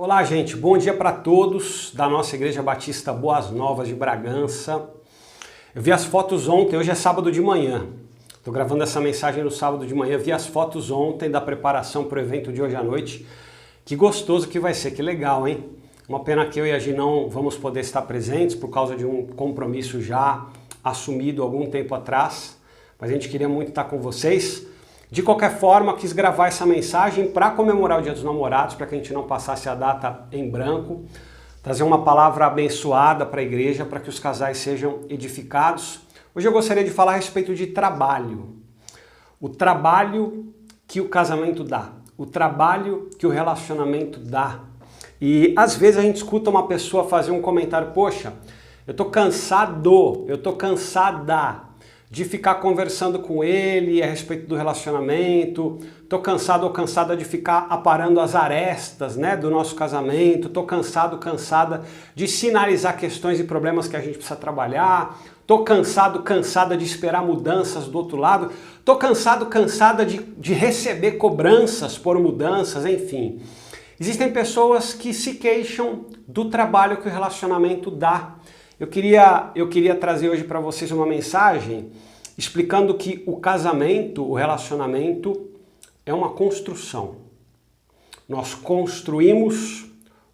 Olá, gente. Bom dia para todos da nossa Igreja Batista Boas Novas de Bragança. Eu vi as fotos ontem, hoje é sábado de manhã. Estou gravando essa mensagem no sábado de manhã. Vi as fotos ontem da preparação para o evento de hoje à noite. Que gostoso que vai ser, que legal, hein? Uma pena que eu e a Gi não vamos poder estar presentes por causa de um compromisso já assumido algum tempo atrás. Mas a gente queria muito estar com vocês. De qualquer forma, quis gravar essa mensagem para comemorar o Dia dos Namorados, para que a gente não passasse a data em branco, trazer uma palavra abençoada para a igreja, para que os casais sejam edificados. Hoje eu gostaria de falar a respeito de trabalho. O trabalho que o casamento dá, o trabalho que o relacionamento dá. E às vezes a gente escuta uma pessoa fazer um comentário, poxa, eu tô cansado, eu tô cansada de ficar conversando com ele a respeito do relacionamento, tô cansado ou cansada de ficar aparando as arestas, né, do nosso casamento, tô cansado, cansada de sinalizar questões e problemas que a gente precisa trabalhar, tô cansado, cansada de esperar mudanças do outro lado, tô cansado, cansada de receber cobranças por mudanças, enfim. Existem pessoas que se queixam do trabalho que o relacionamento dá. Eu queria trazer hoje para vocês uma mensagem explicando que o casamento, o relacionamento, é uma construção. Nós construímos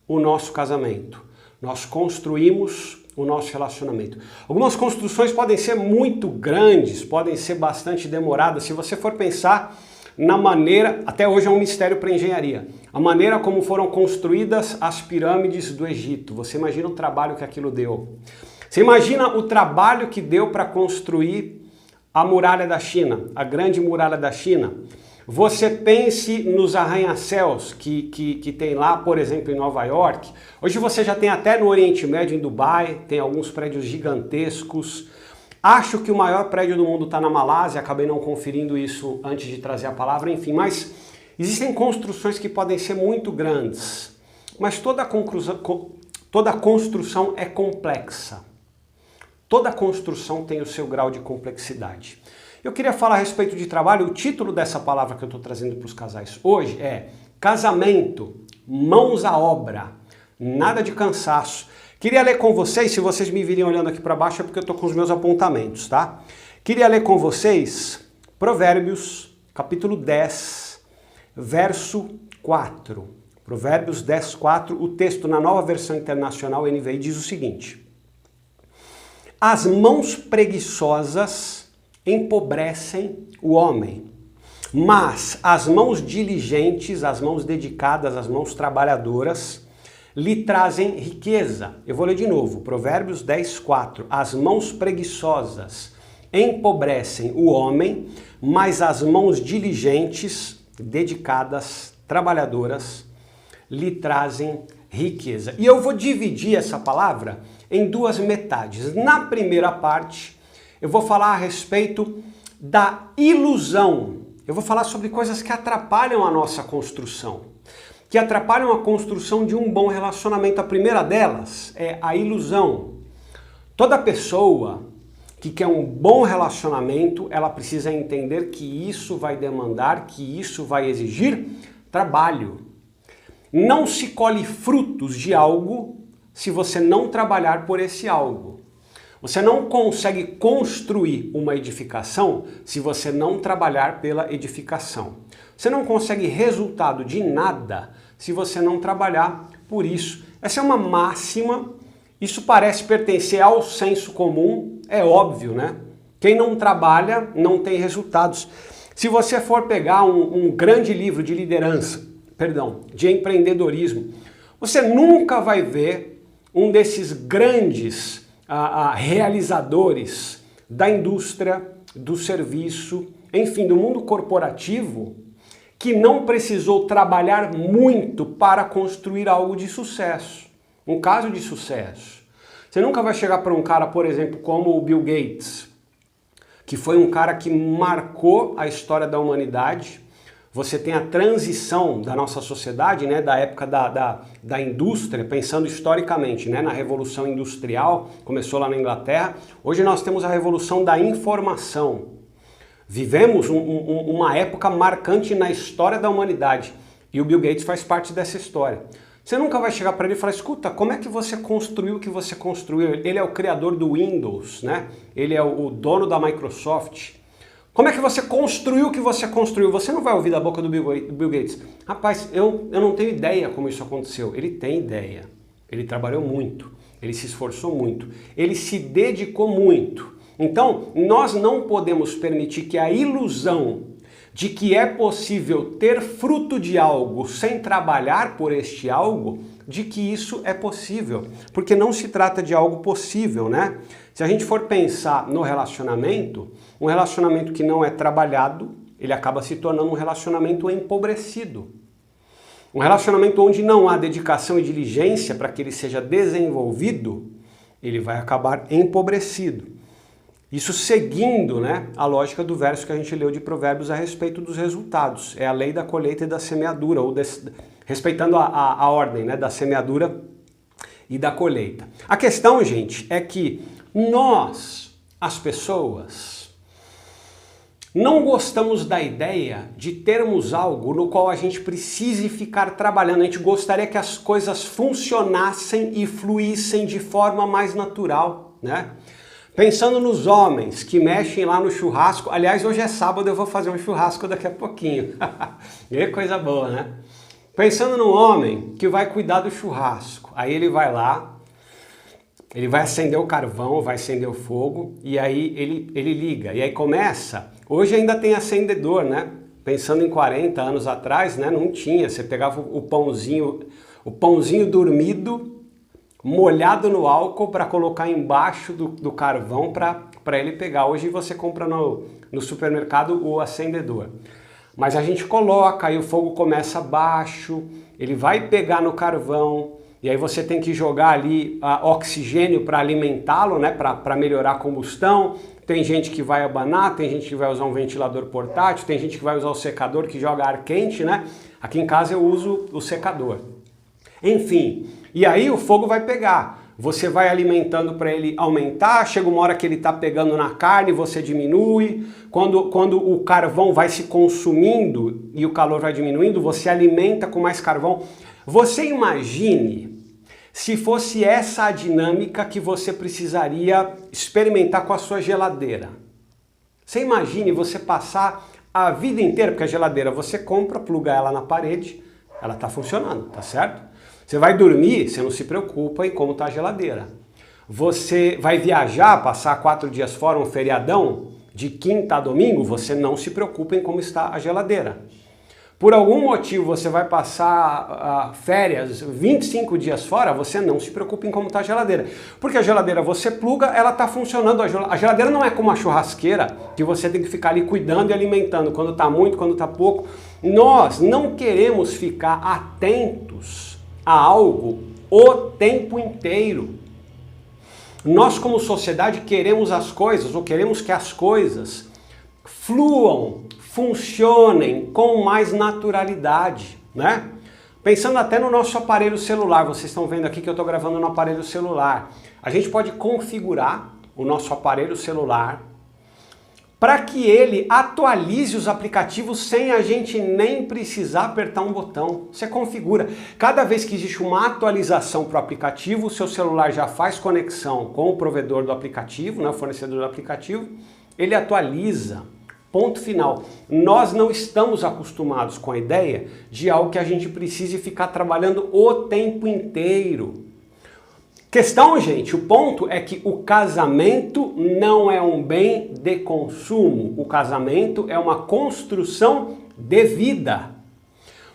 o nosso casamento. Nós construímos o nosso relacionamento. Algumas construções podem ser muito grandes, podem ser bastante demoradas. Se você for pensar na maneira, até hoje é um mistério para a engenharia, a maneira como foram construídas as pirâmides do Egito. Você imagina o trabalho que aquilo deu. Você imagina o trabalho que deu para construir a muralha da China, a grande muralha da China. Você pense nos arranha-céus que tem lá, por exemplo, em Nova York. Hoje você já tem até no Oriente Médio, em Dubai, tem alguns prédios gigantescos. Acho que o maior prédio do mundo está na Malásia, acabei não conferindo isso antes de trazer a palavra, enfim, mas existem construções que podem ser muito grandes, mas toda construção é complexa. Toda construção tem o seu grau de complexidade. Eu queria falar a respeito de trabalho, o título dessa palavra que eu estou trazendo para os casais hoje é Casamento, mãos à obra, nada de cansaço. Queria ler com vocês, se vocês me virem olhando aqui para baixo é porque eu estou com os meus apontamentos, tá? Queria ler com vocês Provérbios, capítulo 10, verso 4. Provérbios 10, 4, o texto na Nova Versão Internacional NVI diz o seguinte: as mãos preguiçosas empobrecem o homem, mas as mãos diligentes, as mãos dedicadas, as mãos trabalhadoras lhe trazem riqueza. Eu vou ler de novo, Provérbios 10, 4. As mãos preguiçosas empobrecem o homem, mas as mãos diligentes, dedicadas, trabalhadoras, lhe trazem riqueza. E eu vou dividir essa palavra em duas metades. Na primeira parte, eu vou falar a respeito da ilusão. Eu vou falar sobre coisas que atrapalham a nossa construção, que atrapalham a construção de um bom relacionamento. A primeira delas é a ilusão. Toda pessoa que quer um bom relacionamento, ela precisa entender que isso vai demandar, que isso vai exigir trabalho. Não se colhe frutos de algo se você não trabalhar por esse algo. Você não consegue construir uma edificação se você não trabalhar pela edificação. Você não consegue resultado de nada se você não trabalhar por isso. Essa é uma máxima, isso parece pertencer ao senso comum, é óbvio, né? Quem não trabalha não tem resultados. Se você for pegar um grande livro de liderança, de empreendedorismo, você nunca vai ver um desses grandes realizadores da indústria, do serviço, enfim, do mundo corporativo, que não precisou trabalhar muito para construir algo de sucesso, um caso de sucesso. Você nunca vai chegar para um cara, por exemplo, como o Bill Gates, que foi um cara que marcou a história da humanidade. Você tem a transição da nossa sociedade, né, da época da indústria, pensando historicamente, né, na Revolução Industrial, começou lá na Inglaterra. Hoje nós temos a Revolução da Informação. Vivemos uma época marcante na história da humanidade e o Bill Gates faz parte dessa história. Você nunca vai chegar para ele e falar, escuta, como é que você construiu o que você construiu? Ele é o criador do Windows, né? Ele é o dono da Microsoft. Como é que você construiu o que você construiu? Você não vai ouvir da boca do Bill Gates. Rapaz, eu não tenho ideia como isso aconteceu. Ele tem ideia. Ele trabalhou muito. Ele se esforçou muito. Ele se dedicou muito. Então, nós não podemos permitir que a ilusão de que é possível ter fruto de algo sem trabalhar por este algo, de que isso é possível. Porque não se trata de algo possível, né? Se a gente for pensar no relacionamento, um relacionamento que não é trabalhado, ele acaba se tornando um relacionamento empobrecido. Um relacionamento onde não há dedicação e diligência para que ele seja desenvolvido, ele vai acabar empobrecido. Isso seguindo, né, a lógica do verso que a gente leu de Provérbios a respeito dos resultados. É a lei da colheita e da semeadura, ou respeitando a ordem, né, da semeadura e da colheita. A questão, gente, é que nós, as pessoas, não gostamos da ideia de termos algo no qual a gente precise ficar trabalhando. A gente gostaria que as coisas funcionassem e fluíssem de forma mais natural, né? Pensando nos homens que mexem lá no churrasco. Aliás, hoje é sábado, eu vou fazer um churrasco daqui a pouquinho. Que coisa boa, né? Pensando no homem que vai cuidar do churrasco. Aí ele vai lá, ele vai acender o carvão, vai acender o fogo, e aí ele liga. E aí começa. Hoje ainda tem acendedor, né? Pensando em 40 anos atrás, né? Não tinha. Você pegava o pãozinho dormido, molhado no álcool para colocar embaixo do carvão para ele pegar. Hoje você compra no supermercado o acendedor. Mas a gente coloca, aí o fogo começa baixo, ele vai pegar no carvão, e aí você tem que jogar ali oxigênio para alimentá-lo, né, para melhorar a combustão. Tem gente que vai abanar, tem gente que vai usar um ventilador portátil, tem gente que vai usar o secador que joga ar quente, né? Aqui em casa eu uso o secador. Enfim, e aí o fogo vai pegar. Você vai alimentando para ele aumentar, chega uma hora que ele está pegando na carne, você diminui. Quando o carvão vai se consumindo e o calor vai diminuindo, você alimenta com mais carvão. Você imagine se fosse essa a dinâmica que você precisaria experimentar com a sua geladeira. Você imagine você passar a vida inteira, porque a geladeira você compra, pluga ela na parede, ela está funcionando, tá certo? Você vai dormir, você não se preocupa em como está a geladeira. Você vai viajar, passar 4 dias fora, um feriadão, de quinta a domingo, você não se preocupa em como está a geladeira. Por algum motivo você vai passar férias 25 dias fora, você não se preocupa em como está a geladeira. Porque a geladeira você pluga, ela está funcionando. A geladeira não é como a churrasqueira, que você tem que ficar ali cuidando e alimentando, quando está muito, quando está pouco. Nós não queremos ficar atentos a algo o tempo inteiro. Nós como sociedade queremos as coisas, ou queremos que as coisas fluam, funcionem com mais naturalidade, né? Pensando até no nosso aparelho celular, vocês estão vendo aqui que eu estou gravando no aparelho celular. A gente pode configurar o nosso aparelho celular para que ele atualize os aplicativos sem a gente nem precisar apertar um botão. Você configura. Cada vez que existe uma atualização para o aplicativo, o seu celular já faz conexão com o provedor do aplicativo, né, o fornecedor do aplicativo, ele atualiza. Ponto final. Nós não estamos acostumados com a ideia de algo que a gente precise ficar trabalhando o tempo inteiro. Questão, gente, o ponto é que o casamento não é um bem de consumo. O casamento é uma construção de vida.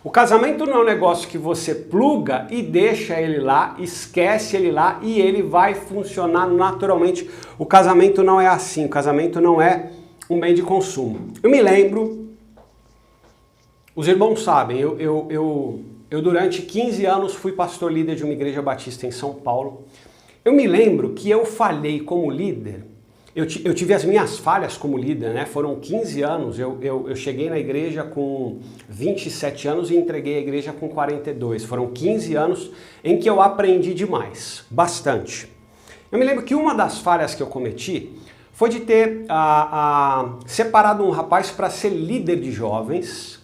O casamento não é um negócio que você pluga e deixa ele lá, esquece ele lá e ele vai funcionar naturalmente. O casamento não é assim. O casamento não é um bem de consumo. Eu me lembro, os irmãos sabem, eu durante 15 anos fui pastor líder de uma igreja batista em São Paulo. Eu me lembro que eu falhei como líder, eu tive as minhas falhas como líder, né? Foram 15 anos, eu cheguei na igreja com 27 anos e entreguei a igreja com 42. Foram 15 anos em que eu aprendi demais, bastante. Eu me lembro que uma das falhas que eu cometi foi de ter separado um rapaz para ser líder de jovens.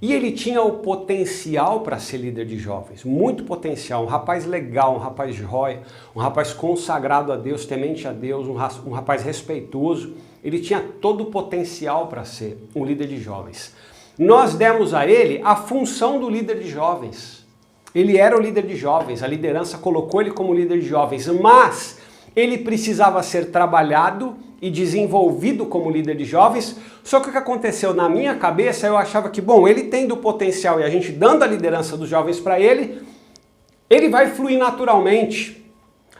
E ele tinha o potencial para ser líder de jovens, muito potencial, um rapaz legal, um rapaz joia, um rapaz consagrado a Deus, temente a Deus, um rapaz respeitoso. Ele tinha todo o potencial para ser um líder de jovens. Nós demos a ele a função do líder de jovens. Ele era o líder de jovens, a liderança colocou ele como líder de jovens, mas ele precisava ser trabalhado e desenvolvido como líder de jovens. Só que o que aconteceu na minha cabeça, eu achava que, bom, ele tendo o potencial e a gente dando a liderança dos jovens para ele, ele vai fluir naturalmente.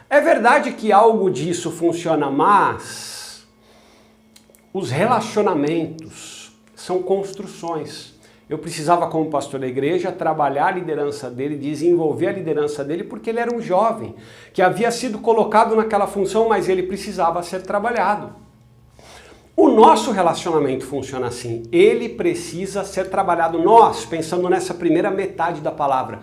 É verdade que algo disso funciona, mas os relacionamentos são construções. Eu precisava, como pastor da igreja, trabalhar a liderança dele, desenvolver a liderança dele, porque ele era um jovem que havia sido colocado naquela função, mas ele precisava ser trabalhado. O nosso relacionamento funciona assim, ele precisa ser trabalhado. Nós, pensando nessa primeira metade da palavra,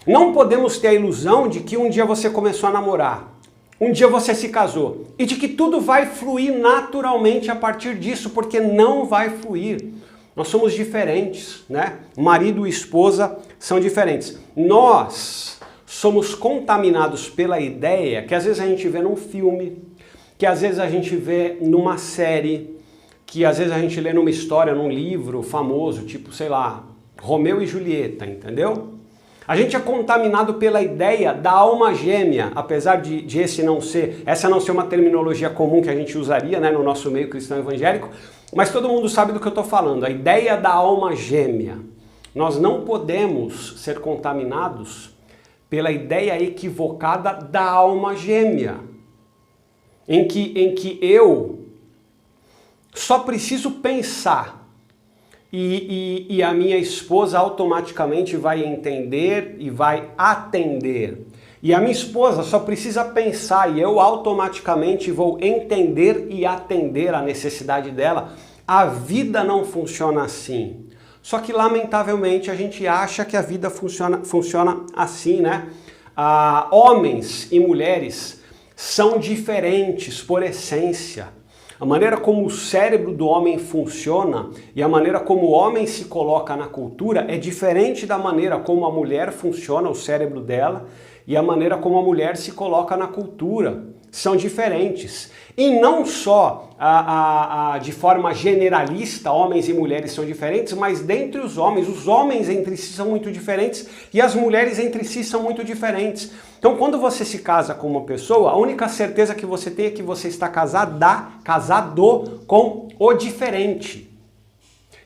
não podemos ter a ilusão de que um dia você começou a namorar, um dia você se casou, e de que tudo vai fluir naturalmente a partir disso, porque não vai fluir. Nós somos diferentes, né? Marido e esposa são diferentes. Nós somos contaminados pela ideia que às vezes a gente vê num filme, que às vezes a gente vê numa série, que às vezes a gente lê numa história, num livro famoso, tipo, sei lá, Romeu e Julieta, entendeu? A gente é contaminado pela ideia da alma gêmea, apesar de essa não ser uma terminologia comum que a gente usaria, né, no nosso meio cristão evangélico, mas todo mundo sabe do que eu estou falando, a ideia da alma gêmea. Nós não podemos ser contaminados pela ideia equivocada da alma gêmea, em que eu só preciso pensar e a minha esposa automaticamente vai entender e vai atender. E a minha esposa só precisa pensar e eu automaticamente vou entender e atender a necessidade dela. A vida não funciona assim. Só que, lamentavelmente, a gente acha que a vida funciona assim, né? Homens e mulheres são diferentes por essência. A maneira como o cérebro do homem funciona e a maneira como o homem se coloca na cultura é diferente da maneira como a mulher funciona, o cérebro dela, e a maneira como a mulher se coloca na cultura. São diferentes. E não só de forma generalista, homens e mulheres são diferentes, mas dentre os homens entre si são muito diferentes e as mulheres entre si são muito diferentes. Então, quando você se casa com uma pessoa, a única certeza que você tem é que você está casado com o diferente.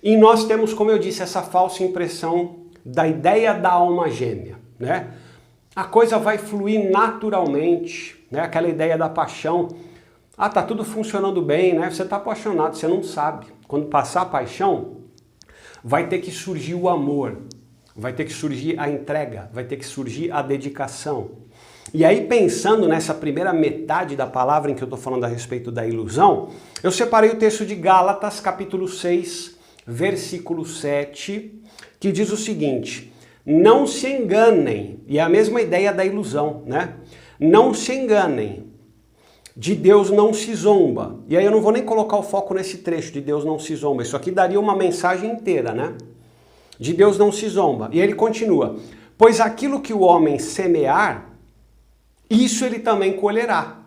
E nós temos, como eu disse, essa falsa impressão da ideia da alma gêmea, né? A coisa vai fluir naturalmente, né? Aquela ideia da paixão. Ah, tá tudo funcionando bem, né? Você tá apaixonado, você não sabe. Quando passar a paixão, vai ter que surgir o amor, vai ter que surgir a entrega, vai ter que surgir a dedicação. E aí, pensando nessa primeira metade da palavra em que eu tô falando a respeito da ilusão, eu separei o texto de Gálatas, capítulo 6, versículo 7, que diz o seguinte: não se enganem, e é a mesma ideia da ilusão, né? Não se enganem, de Deus não se zomba. E aí eu não vou nem colocar o foco nesse trecho, de Deus não se zomba. Isso aqui daria uma mensagem inteira, né? De Deus não se zomba. E aí ele continua: pois aquilo que o homem semear, isso ele também colherá.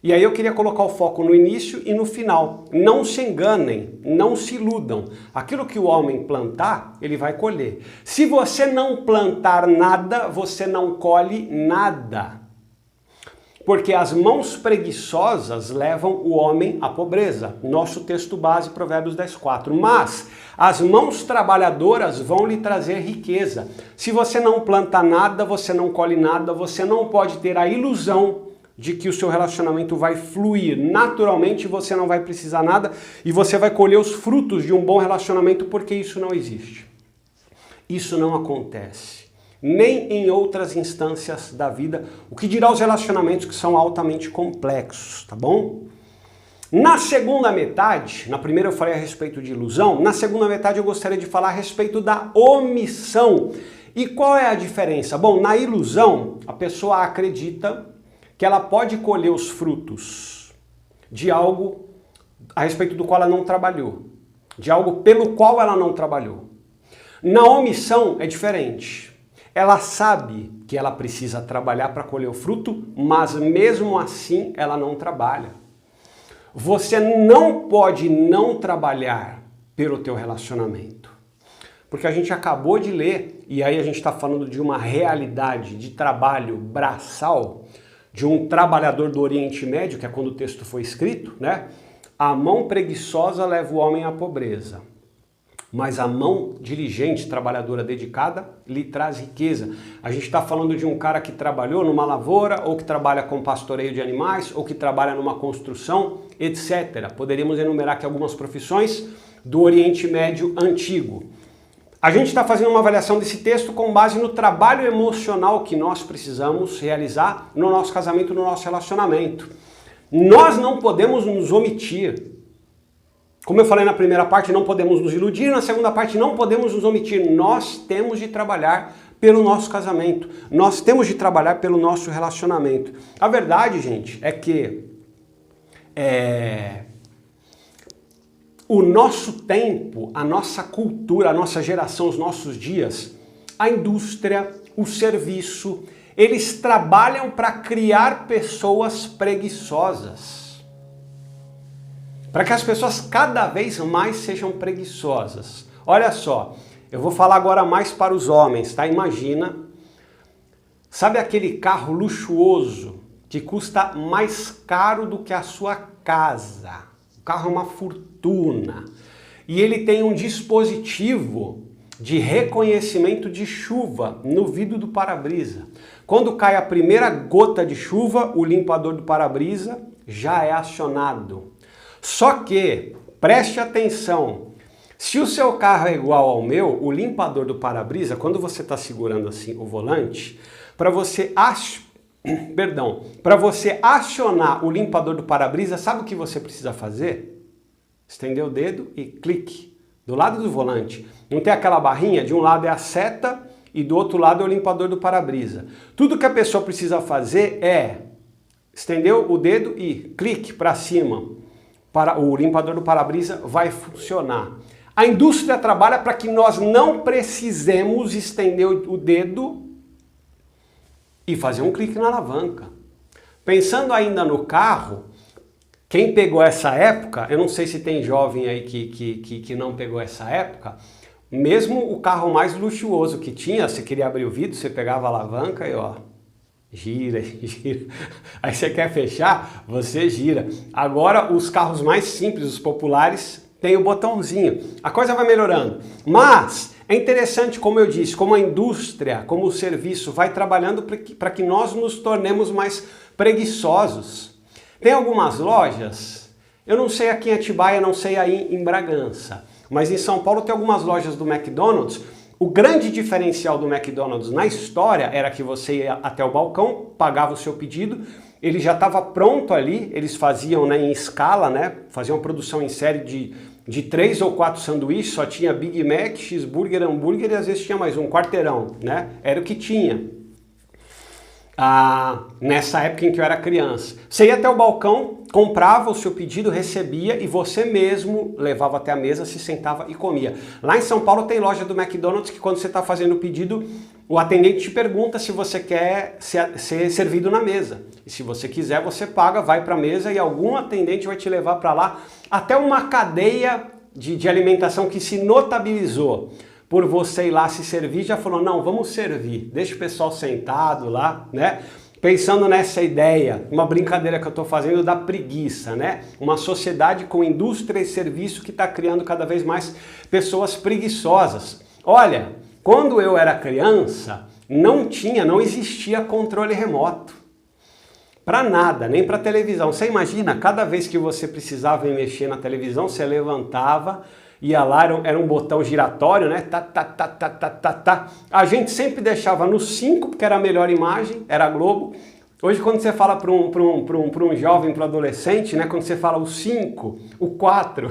E aí eu queria colocar o foco no início e no final. Não se enganem, não se iludam. Aquilo que o homem plantar, ele vai colher. Se você não plantar nada, você não colhe nada. Porque as mãos preguiçosas levam o homem à pobreza. Nosso texto base, Provérbios 10:4. Mas as mãos trabalhadoras vão lhe trazer riqueza. Se você não planta nada, você não colhe nada, você não pode ter a ilusão de que o seu relacionamento vai fluir naturalmente, você não vai precisar nada e você vai colher os frutos de um bom relacionamento, porque isso não existe. Isso não acontece. Nem em outras instâncias da vida, o que dirá os relacionamentos que são altamente complexos, tá bom? Na segunda metade, na primeira eu falei a respeito de ilusão, na segunda metade eu gostaria de falar a respeito da omissão. E qual é a diferença? Bom, na ilusão, a pessoa acredita que ela pode colher os frutos de algo a respeito do qual ela não trabalhou, de algo pelo qual ela não trabalhou. Na omissão é diferente. Ela sabe que ela precisa trabalhar para colher o fruto, mas mesmo assim ela não trabalha. Você não pode não trabalhar pelo teu relacionamento. Porque a gente acabou de ler, e aí a gente está falando de uma realidade de trabalho braçal, de um trabalhador do Oriente Médio, que é quando o texto foi escrito, né? A mão preguiçosa leva o homem à pobreza, mas a mão diligente, trabalhadora, dedicada, lhe traz riqueza. A gente está falando de um cara que trabalhou numa lavoura, ou que trabalha com pastoreio de animais, ou que trabalha numa construção, etc. Poderíamos enumerar aqui algumas profissões do Oriente Médio antigo. A gente está fazendo uma avaliação desse texto com base no trabalho emocional que nós precisamos realizar no nosso casamento, no nosso relacionamento. Nós não podemos nos omitir. Como eu falei na primeira parte, não podemos nos iludir, na segunda parte não podemos nos omitir. Nós temos de trabalhar pelo nosso casamento. Nós temos de trabalhar pelo nosso relacionamento. A verdade, gente, é que o nosso tempo, a nossa cultura, a nossa geração, os nossos dias, a indústria, o serviço, eles trabalham para criar pessoas preguiçosas. Para que as pessoas cada vez mais sejam preguiçosas. Olha só, eu vou falar agora mais para os homens, tá? Imagina, sabe aquele carro luxuoso que custa mais caro do que a sua casa? O carro é uma fortuna. E ele tem um dispositivo de reconhecimento de chuva no vidro do para-brisa. Quando cai a primeira gota de chuva, o limpador do para-brisa já é acionado. Só que, preste atenção, se o seu carro é igual ao meu, o limpador do para-brisa, quando você está segurando assim o volante, para você acionar o limpador do para-brisa, sabe o que você precisa fazer? Estender o dedo e clique do lado do volante. Não tem aquela barrinha? De um lado é a seta e do outro lado é o limpador do para-brisa. Tudo que a pessoa precisa fazer é estender o dedo e clique para cima. O limpador do para-brisa vai funcionar. A indústria trabalha para que nós não precisemos estender o dedo e fazer um clique na alavanca. Pensando ainda no carro, quem pegou essa época, eu não sei se tem jovem aí que não pegou essa época, mesmo o carro mais luxuoso que tinha, você queria abrir o vidro, você pegava a alavanca e ó, gira, gira. Aí você quer fechar, você gira. Agora os carros mais simples, os populares, tem o botãozinho. A coisa vai melhorando. Mas é interessante, como eu disse, como a indústria, como o serviço vai trabalhando para que nós nos tornemos mais preguiçosos. Tem algumas lojas, eu não sei aqui em Atibaia, não sei aí em Bragança, mas em São Paulo tem algumas lojas do McDonald's. O grande diferencial do McDonald's na história era que você ia até o balcão, pagava o seu pedido, ele já estava pronto ali, eles faziam, né, em escala, né, faziam produção em série de 3 ou 4 sanduíches, só tinha Big Mac, cheeseburger, hambúrguer e às vezes tinha mais um quarteirão, né, era o que tinha. Nessa época em que eu era criança. Você ia até o balcão, comprava o seu pedido, recebia e você mesmo levava até a mesa, se sentava e comia. Lá em São Paulo tem loja do McDonald's que quando você está fazendo o pedido, o atendente te pergunta se você quer ser servido na mesa. E se você quiser, você paga, vai para a mesa e algum atendente vai te levar para lá. Até uma cadeia de alimentação que se notabilizou por você ir lá se servir, já falou, não, vamos servir, deixa o pessoal sentado lá, né? Pensando nessa ideia, uma brincadeira que eu estou fazendo da preguiça, né? Uma sociedade com indústria e serviço que está criando cada vez mais pessoas preguiçosas. Olha, quando eu era criança, não existia controle remoto. Para nada, nem para televisão. Você imagina, cada vez que você precisava mexer na televisão, você levantava, ia lá, era um botão giratório, né? A gente sempre deixava no 5, porque era a melhor imagem, era a Globo. Hoje, quando você fala para um jovem, para um adolescente, né? Quando você fala o 5, o 4,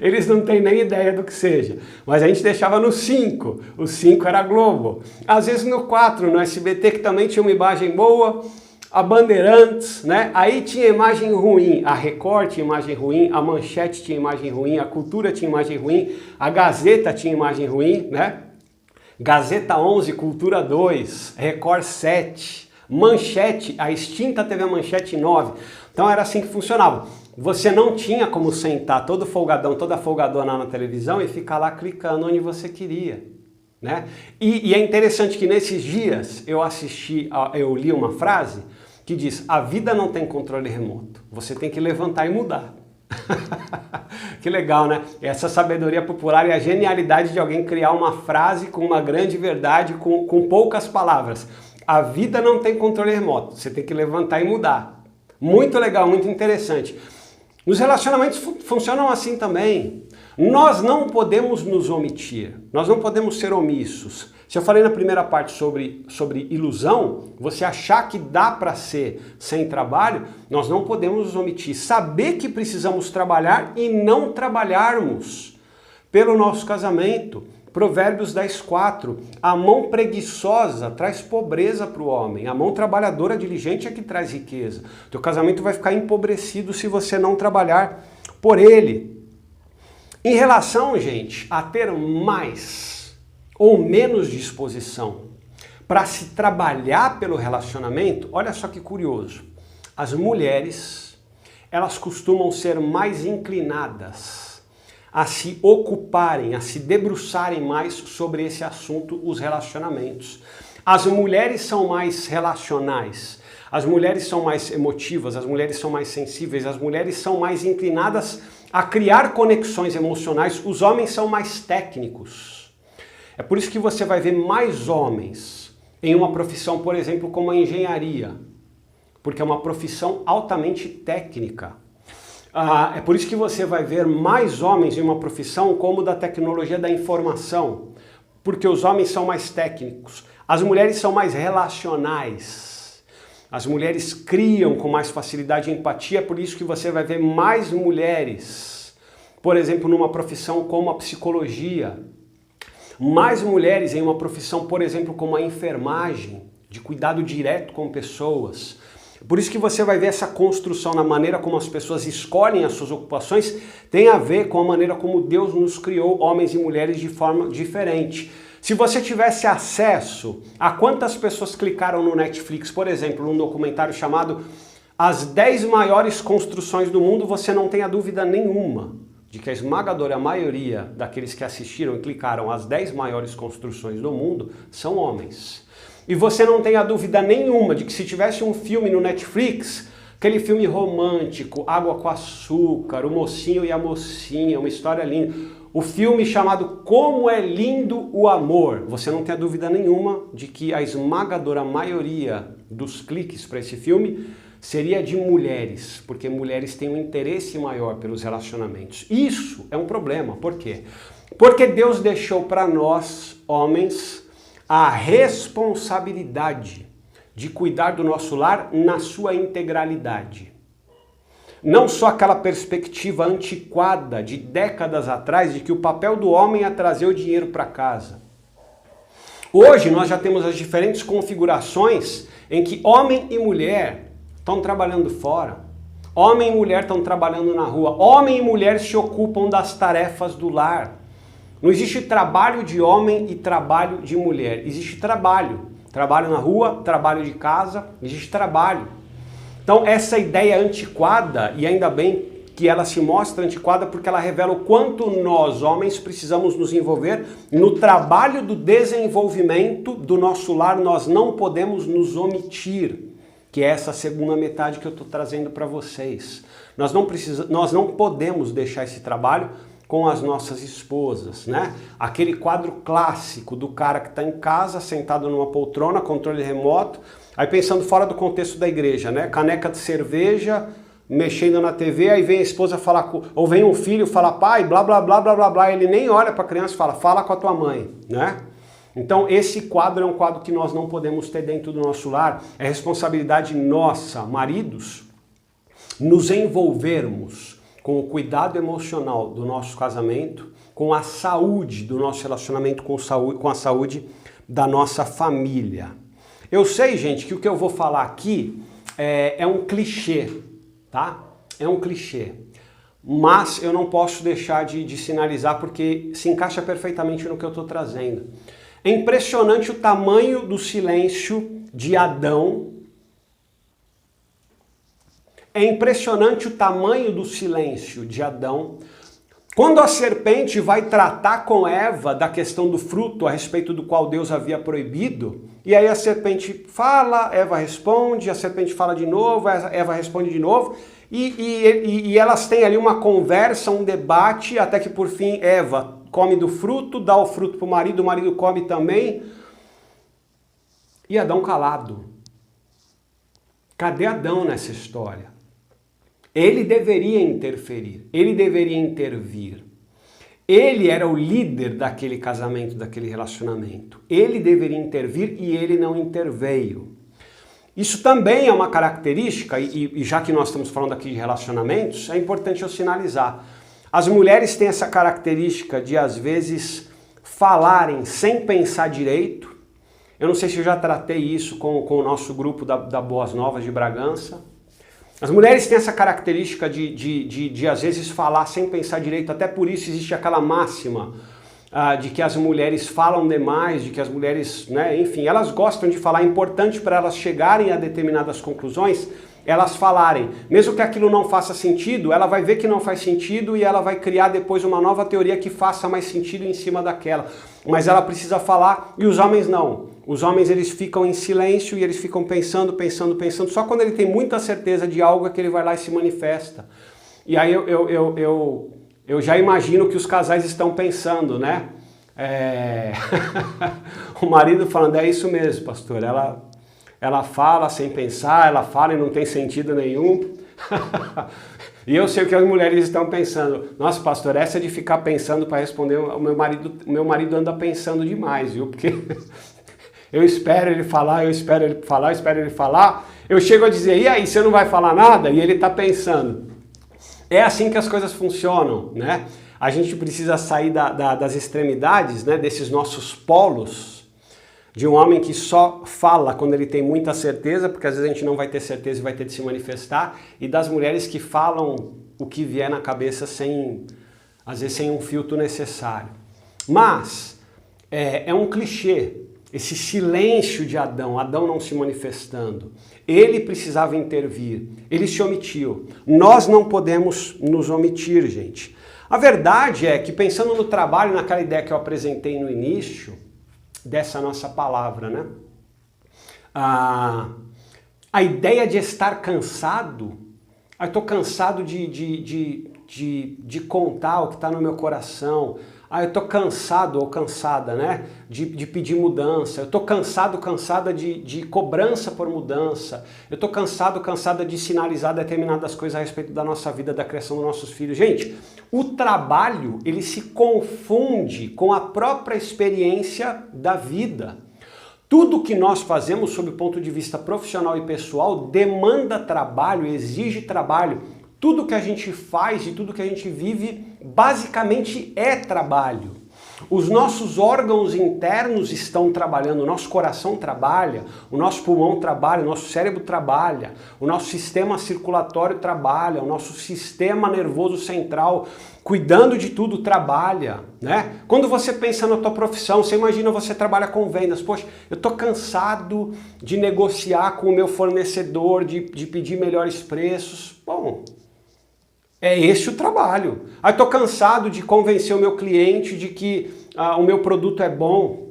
eles não têm nem ideia do que seja. Mas a gente deixava no 5, o 5 era a Globo. Às vezes no 4, no SBT, que também tinha uma imagem boa. a Bandeirantes, né? Aí tinha imagem ruim, a Record tinha imagem ruim, a Manchete tinha imagem ruim, a Cultura tinha imagem ruim, a Gazeta tinha imagem ruim, né? Gazeta 11, Cultura 2, Record 7, Manchete, a extinta TV Manchete 9. Então era assim que funcionava. Você não tinha como sentar todo folgadão, toda folgadona na televisão e ficar lá clicando onde você queria, né? E é interessante que nesses dias eu li uma frase que diz: a vida não tem controle remoto, você tem que levantar e mudar. Que legal, né? Essa sabedoria popular é a genialidade de alguém criar uma frase com uma grande verdade, com poucas palavras. A vida não tem controle remoto, você tem que levantar e mudar. Muito legal, muito interessante. Os relacionamentos funcionam assim também. Nós não podemos nos omitir, nós não podemos ser omissos. Se eu falei na primeira parte sobre ilusão, você achar que dá para ser sem trabalho, nós não podemos nos omitir. Saber que precisamos trabalhar e não trabalharmos pelo nosso casamento. Provérbios 10:4, a mão preguiçosa traz pobreza para o homem, a mão trabalhadora diligente é que traz riqueza. Teu casamento vai ficar empobrecido se você não trabalhar por ele. Em relação, gente, a ter mais ou menos disposição para se trabalhar pelo relacionamento, olha só que curioso. As mulheres, elas costumam ser mais inclinadas a se ocuparem, a se debruçarem mais sobre esse assunto, os relacionamentos. As mulheres são mais relacionais, as mulheres são mais emotivas, as mulheres são mais sensíveis, as mulheres são mais inclinadas a criar conexões emocionais, os homens são mais técnicos. É por isso que você vai ver mais homens em uma profissão, por exemplo, como a engenharia, porque é uma profissão altamente técnica. É por isso que você vai ver mais homens em uma profissão como da tecnologia da informação, porque os homens são mais técnicos. As mulheres são mais relacionais. As mulheres criam com mais facilidade e empatia, por isso que você vai ver mais mulheres, por exemplo, numa profissão como a psicologia. Mais mulheres em uma profissão, por exemplo, como a enfermagem, de cuidado direto com pessoas. Por isso que você vai ver essa construção na maneira como as pessoas escolhem as suas ocupações, tem a ver com a maneira como Deus nos criou, homens e mulheres, de forma diferente. Se você tivesse acesso a quantas pessoas clicaram no Netflix, por exemplo, num documentário chamado As 10 Maiores Construções do Mundo, você não tenha dúvida nenhuma de que a esmagadora maioria daqueles que assistiram e clicaram as 10 maiores construções do mundo são homens. E você não tem a dúvida nenhuma de que se tivesse um filme no Netflix, aquele filme romântico, Água com Açúcar, o mocinho e a mocinha, uma história linda, o filme chamado Como é Lindo o Amor, você não tem a dúvida nenhuma de que a esmagadora maioria dos cliques para esse filme seria de mulheres, porque mulheres têm um interesse maior pelos relacionamentos. Isso é um problema. Por quê? Porque Deus deixou para nós, homens, a responsabilidade de cuidar do nosso lar na sua integralidade. Não só aquela perspectiva antiquada de décadas atrás de que o papel do homem é trazer o dinheiro para casa. Hoje nós já temos as diferentes configurações em que homem e mulher estão trabalhando fora. Homem e mulher estão trabalhando na rua. Homem e mulher se ocupam das tarefas do lar. Não existe trabalho de homem e trabalho de mulher. Existe trabalho. Trabalho na rua, trabalho de casa, existe trabalho. Então essa ideia antiquada, e ainda bem que ela se mostra antiquada porque ela revela o quanto nós, homens, precisamos nos envolver no trabalho do desenvolvimento do nosso lar. Nós não podemos nos omitir, que é essa segunda metade que eu estou trazendo para vocês. Nós não podemos deixar esse trabalho com as nossas esposas, né? Aquele quadro clássico do cara que está em casa, sentado numa poltrona, controle remoto, aí pensando fora do contexto da igreja, né? Caneca de cerveja, mexendo na TV, aí vem a esposa falar, ou vem um filho falar, pai, blá, blá, blá, blá, blá, blá, ele nem olha para a criança e fala com a tua mãe, né? Então esse quadro é um quadro que nós não podemos ter dentro do nosso lar. É responsabilidade nossa, maridos, nos envolvermos com o cuidado emocional do nosso casamento, com a saúde do nosso relacionamento, com a saúde da nossa família. Eu sei, gente, que o que eu vou falar aqui é um clichê, tá? É um clichê. Mas eu não posso deixar de sinalizar porque se encaixa perfeitamente no que eu estou trazendo. É impressionante o tamanho do silêncio de Adão. É impressionante o tamanho do silêncio de Adão. Quando a serpente vai tratar com Eva da questão do fruto a respeito do qual Deus havia proibido, e aí a serpente fala, Eva responde, a serpente fala de novo, Eva responde de novo, e elas têm ali uma conversa, um debate, até que por fim Eva come do fruto, dá o fruto para o marido come também, e Adão calado. Cadê Adão nessa história? Ele deveria interferir, ele deveria intervir. Ele era o líder daquele casamento, daquele relacionamento. Ele deveria intervir e ele não interveio. Isso também é uma característica, e já que nós estamos falando aqui de relacionamentos, é importante eu sinalizar. As mulheres têm essa característica de, às vezes, falarem sem pensar direito. Eu não sei se eu já tratei isso com o nosso grupo da Boas Novas de Bragança. As mulheres têm essa característica de às vezes, falar sem pensar direito. Até por isso existe aquela máxima de que as mulheres falam demais, de que as mulheres, né, enfim, elas gostam de falar. É importante para elas chegarem a determinadas conclusões, elas falarem. Mesmo que aquilo não faça sentido, ela vai ver que não faz sentido e ela vai criar depois uma nova teoria que faça mais sentido em cima daquela. Mas ela precisa falar e os homens não. Os homens, eles ficam em silêncio e eles ficam pensando. Só quando ele tem muita certeza de algo é que ele vai lá e se manifesta. E aí eu já imagino que os casais estão pensando, né? O marido falando, é isso mesmo, pastor. Ela fala sem pensar, ela fala e não tem sentido nenhum. E eu sei o que as mulheres estão pensando. Nossa, pastor, essa de ficar pensando para responder, o meu marido anda pensando demais, viu? Porque eu espero ele falar, eu espero ele falar. Eu chego a dizer, e aí, você não vai falar nada? E ele está pensando. É assim que as coisas funcionam, né? A gente precisa sair das extremidades, né? Desses nossos polos. De um homem que só fala quando ele tem muita certeza, porque às vezes a gente não vai ter certeza e vai ter de se manifestar, e das mulheres que falam o que vier na cabeça às vezes sem um filtro necessário. Mas é um clichê, esse silêncio de Adão não se manifestando. Ele precisava intervir, ele se omitiu. Nós não podemos nos omitir, gente. A verdade é que pensando no trabalho, naquela ideia que eu apresentei no início, dessa nossa palavra, né? A ideia de estar cansado, eu estou cansado de contar o que está no meu coração, eu estou cansado ou cansada, né? De pedir mudança, eu estou cansada de cobrança por mudança, eu estou cansada de sinalizar determinadas coisas a respeito da nossa vida, da criação dos nossos filhos. Gente, o trabalho, ele se confunde com a própria experiência da vida. Tudo que nós fazemos sob o ponto de vista profissional e pessoal demanda trabalho, exige trabalho. Tudo que a gente faz e tudo que a gente vive basicamente é trabalho. Os nossos órgãos internos estão trabalhando, o nosso coração trabalha, o nosso pulmão trabalha, o nosso cérebro trabalha, o nosso sistema circulatório trabalha, o nosso sistema nervoso central, cuidando de tudo, trabalha, né? Quando você pensa na tua profissão, você imagina você trabalha com vendas. Poxa, eu tô cansado de negociar com o meu fornecedor, de pedir melhores preços. Bom, é esse o trabalho. Aí tô cansado de convencer o meu cliente de que o meu produto é bom.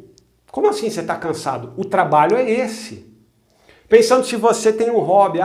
Como assim você está cansado? O trabalho é esse. Pensando se você tem um hobby,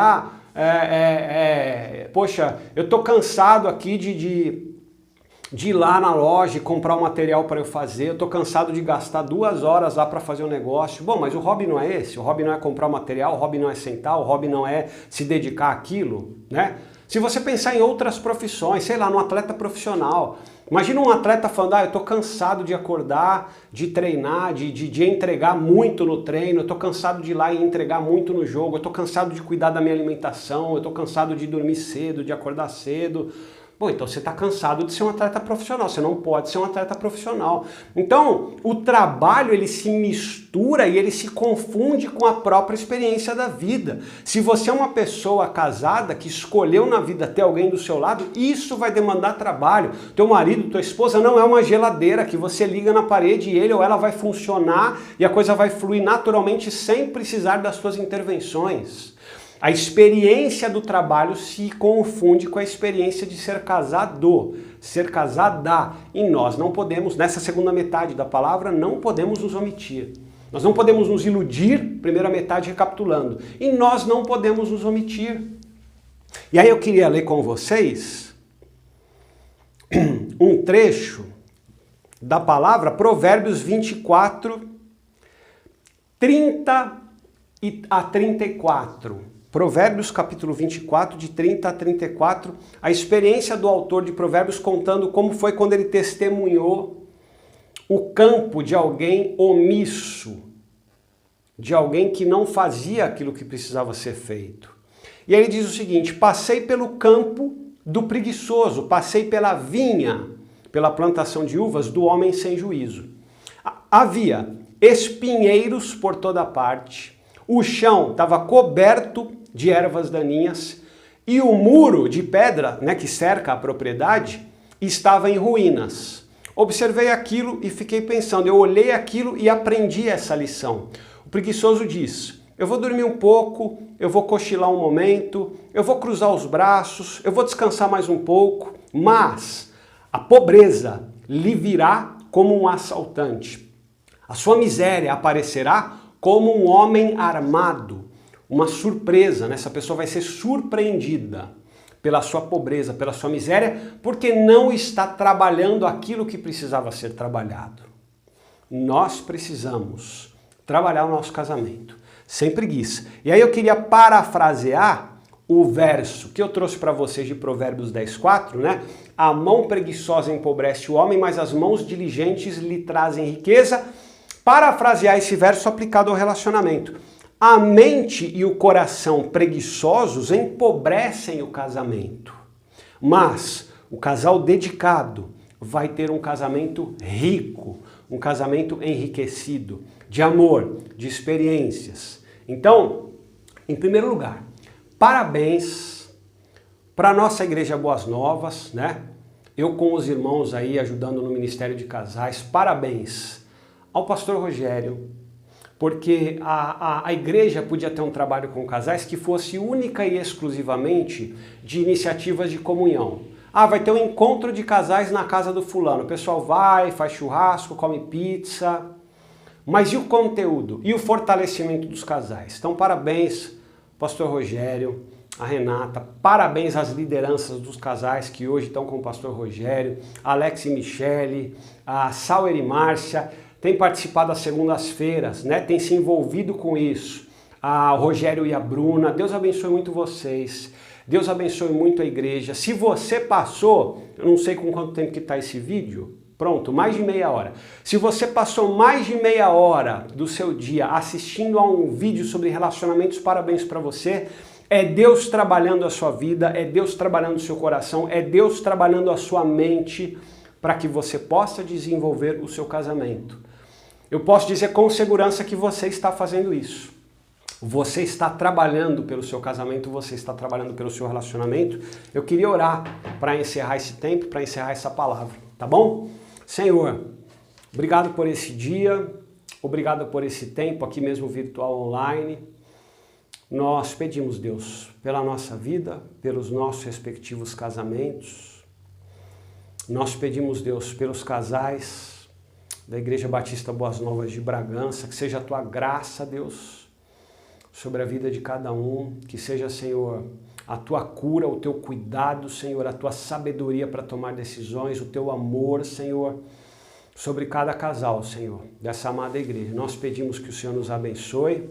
poxa, eu tô cansado aqui de ir lá na loja e comprar um material para eu fazer, eu tô cansado de gastar 2 horas lá para fazer um negócio. Bom, mas o hobby não é esse, o hobby não é comprar o material, o hobby não é sentar, o hobby não é se dedicar àquilo, né? Se você pensar em outras profissões, sei lá, num atleta profissional, imagina um atleta falando, eu tô cansado de acordar, de treinar, de entregar muito no treino, eu tô cansado de ir lá e entregar muito no jogo, eu tô cansado de cuidar da minha alimentação, eu tô cansado de dormir cedo, de acordar cedo. Bom, então você está cansado de ser um atleta profissional, você não pode ser um atleta profissional. Então, o trabalho ele se mistura e ele se confunde com a própria experiência da vida. Se você é uma pessoa casada que escolheu na vida ter alguém do seu lado, isso vai demandar trabalho. Teu marido, tua esposa não é uma geladeira que você liga na parede e ele ou ela vai funcionar e a coisa vai fluir naturalmente sem precisar das suas intervenções. A experiência do trabalho se confunde com a experiência de ser casado, ser casada. E nós não podemos, nessa segunda metade da palavra, não podemos nos omitir. Nós não podemos nos iludir, primeira metade recapitulando, e nós não podemos nos omitir. E aí eu queria ler com vocês um trecho da palavra Provérbios 24, 30 a 34. Provérbios capítulo 24, de 30 a 34, a experiência do autor de Provérbios contando como foi quando ele testemunhou o campo de alguém omisso, de alguém que não fazia aquilo que precisava ser feito. E aí ele diz o seguinte: passei pelo campo do preguiçoso, passei pela vinha, pela plantação de uvas do homem sem juízo. Havia espinheiros por toda parte, o chão estava coberto de ervas daninhas e o muro de pedra, que cerca a propriedade, estava em ruínas. Observei aquilo e fiquei pensando, eu olhei aquilo e aprendi essa lição. O preguiçoso diz: eu vou dormir um pouco, eu vou cochilar um momento, eu vou cruzar os braços, eu vou descansar mais um pouco, mas a pobreza lhe virá como um assaltante. A sua miséria aparecerá como um homem armado, uma surpresa, Essa pessoa vai ser surpreendida pela sua pobreza, pela sua miséria, porque não está trabalhando aquilo que precisava ser trabalhado. Nós precisamos trabalhar o nosso casamento, sem preguiça. E aí eu queria parafrasear o verso que eu trouxe para vocês de Provérbios 10:4, A mão preguiçosa empobrece o homem, mas as mãos diligentes lhe trazem riqueza. Parafrasear esse verso aplicado ao relacionamento. A mente e o coração preguiçosos empobrecem o casamento, mas o casal dedicado vai ter um casamento rico, um casamento enriquecido, de amor, de experiências. Então, em primeiro lugar, parabéns para a nossa Igreja Boas Novas, Eu com os irmãos aí ajudando no Ministério de Casais, parabéns ao pastor Rogério, porque a igreja podia ter um trabalho com casais que fosse única e exclusivamente de iniciativas de comunhão. Vai ter um encontro de casais na casa do fulano, o pessoal vai, faz churrasco, come pizza, mas e o conteúdo? E o fortalecimento dos casais? Então parabéns, pastor Rogério, a Renata, parabéns às lideranças dos casais que hoje estão com o pastor Rogério, Alex e Michele, a Sauer e Márcia, tem participado das segundas-feiras, tem se envolvido com isso. O Rogério e a Bruna, Deus abençoe muito vocês. Deus abençoe muito a igreja. Se você passou, eu não sei com quanto tempo que está esse vídeo, pronto, mais de meia hora. Se você passou mais de meia hora do seu dia assistindo a um vídeo sobre relacionamentos, parabéns para você. É Deus trabalhando a sua vida, é Deus trabalhando o seu coração, é Deus trabalhando a sua mente para que você possa desenvolver o seu casamento. Eu posso dizer com segurança que você está fazendo isso. Você está trabalhando pelo seu casamento, você está trabalhando pelo seu relacionamento. Eu queria orar para encerrar esse tempo, para encerrar essa palavra, tá bom? Senhor, obrigado por esse dia, obrigado por esse tempo aqui mesmo virtual online. Nós pedimos, Deus, pela nossa vida, pelos nossos respectivos casamentos. Nós pedimos, Deus, pelos casais da Igreja Batista Boas Novas de Bragança, que seja a tua graça, Deus, sobre a vida de cada um, que seja, Senhor, a tua cura, o teu cuidado, Senhor, a tua sabedoria para tomar decisões, o teu amor, Senhor, sobre cada casal, Senhor, dessa amada igreja. Nós pedimos que o Senhor nos abençoe,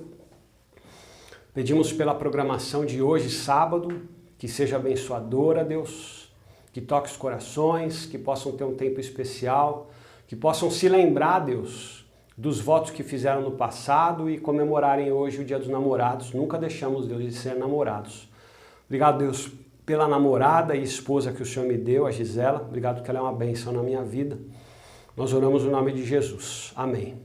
pedimos pela programação de hoje, sábado, que seja abençoadora, Deus, que toque os corações, que possam ter um tempo especial, que possam se lembrar, Deus, dos votos que fizeram no passado e comemorarem hoje o Dia dos Namorados. Nunca deixamos, Deus, de ser namorados. Obrigado, Deus, pela namorada e esposa que o Senhor me deu, a Gisela. Obrigado porque ela é uma bênção na minha vida. Nós oramos no nome de Jesus. Amém.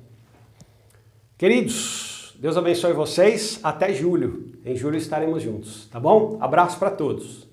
Queridos, Deus abençoe vocês. Até julho. Em julho estaremos juntos, tá bom? Abraço para todos.